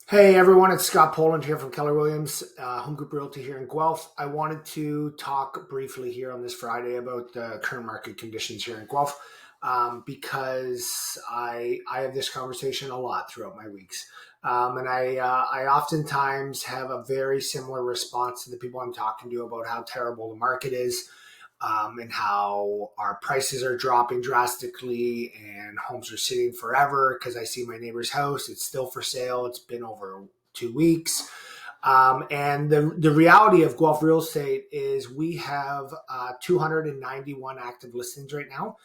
Hey everyone, it's Scott Poland here from Keller Williams, Home Group Realty here in Guelph. I wanted to talk briefly here on this Friday about the current market conditions here in Guelph because I have this conversation a lot throughout my weeks. And I oftentimes have a very similar response to the people I'm talking to about how terrible the market is, and how our prices are dropping drastically and homes are sitting forever because I see my neighbor's house. It's still for sale. It's been over 2 weeks. And the reality of Guelph real estate is we have 291 active listings right now,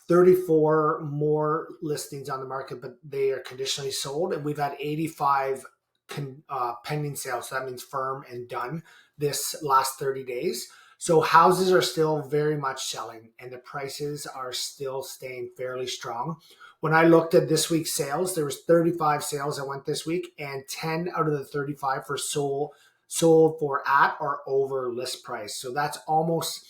34 more listings on the market, but they are conditionally sold. And we've had 85 pending sales. So that means firm and done this last 30 days. So houses are still very much selling and the prices are still staying fairly strong. When I looked at this week's sales, there was 35 sales that went this week, and 10 out of the 35 for sold for at or over list price. So that's almost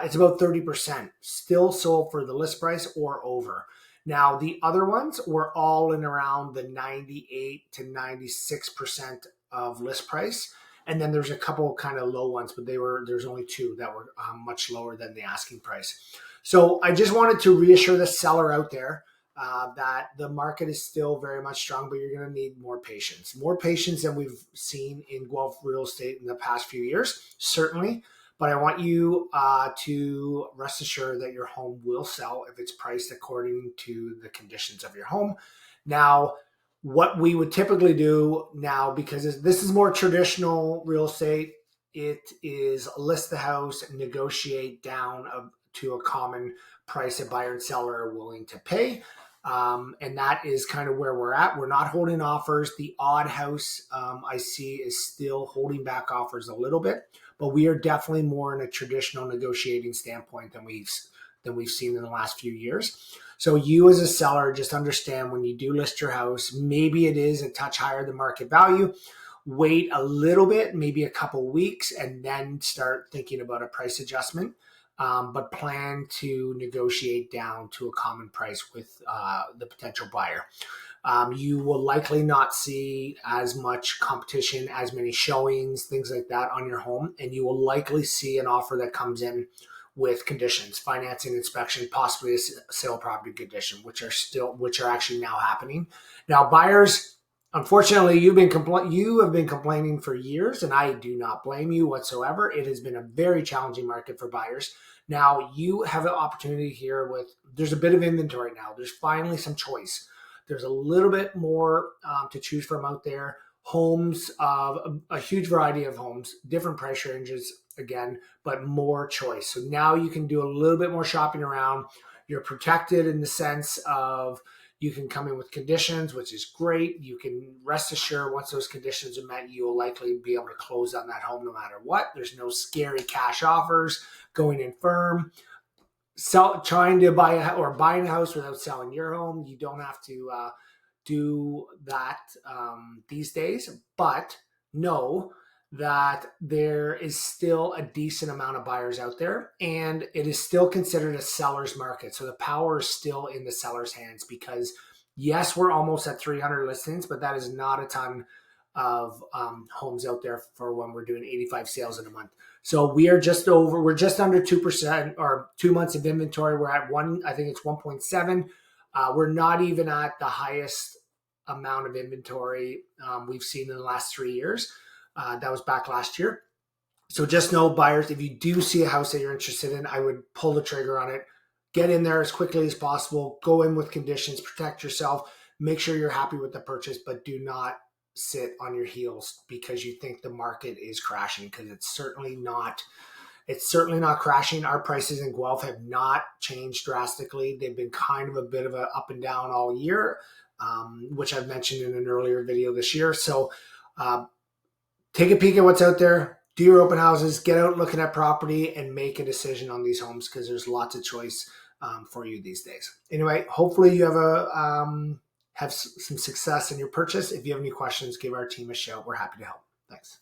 it's about 30% still sold for the list price or over. Now, the other ones were all in around the 98 to 96% of list price. And then there's a couple kind of low ones, but there's only two that were much lower than the asking price. So I just wanted to reassure the seller out there that the market is still very much strong, but you're going to need more patience than we've seen in Guelph real estate in the past few years, certainly. But I want you to rest assured that your home will sell if it's priced according to the conditions of your home. Now, what we would typically do now, because this is more traditional real estate, it is list the house, negotiate down to a common price a buyer and seller are willing to pay. And that is kind of where we're at. We're not holding offers. The odd house I see is still holding back offers a little bit, but we are definitely more in a traditional negotiating standpoint than we've seen in the last few years. So you as a seller, just understand when you do list your house, maybe it is a touch higher than market value. Wait a little bit, maybe a couple weeks, and then start thinking about a price adjustment. But plan to negotiate down to a common price with the potential buyer. You will likely not see as much competition, as many showings, things like that on your home, and you will likely see an offer that comes in with conditions, financing, inspection, possibly a sale property condition, which are actually now happening. Now, buyers, unfortunately, you have been complaining for years, and I do not blame you whatsoever. It has been a very challenging market for buyers. Now, you have an opportunity here there's a bit of inventory now. There's finally some choice. There's a little bit more to choose from out there. Homes of a huge variety of homes, different price ranges again, but more choice. So now you can do a little bit more shopping around. You're protected in the sense of you can come in with conditions, which is great. You can rest assured once those conditions are met, you will likely be able to close on that home no matter what. There's no scary cash offers going in firm. Trying to buying a house without selling your home. You don't have to do that these days, but know that there is still a decent amount of buyers out there, and it is still considered a seller's market. So the power is still in the seller's hands because, yes, we're almost at 300 listings, but that is not a ton of homes out there for when we're doing 85 sales in a month. So we're just under 2% or 2 months of inventory. We're at I think it's 1.7. We're not even at the highest amount of inventory we've seen in the last 3 years. That was back last year. So just know, buyers, if you do see a house that you're interested in, I would pull the trigger on it. Get in there as quickly as possible. Go in with conditions. Protect yourself. Make sure you're happy with the purchase, but do not sit on your heels because you think the market is crashing, because it's certainly not. It's certainly not crashing. Our prices in Guelph have not changed drastically. They've been kind of a bit of a up and down all year, which I've mentioned in an earlier video this year. So take a peek at what's out there. Do your open houses. Get out looking at property and make a decision on these homes because there's lots of choice for you these days. Anyway, hopefully you have some success in your purchase. If you have any questions, give our team a shout. We're happy to help. Thanks.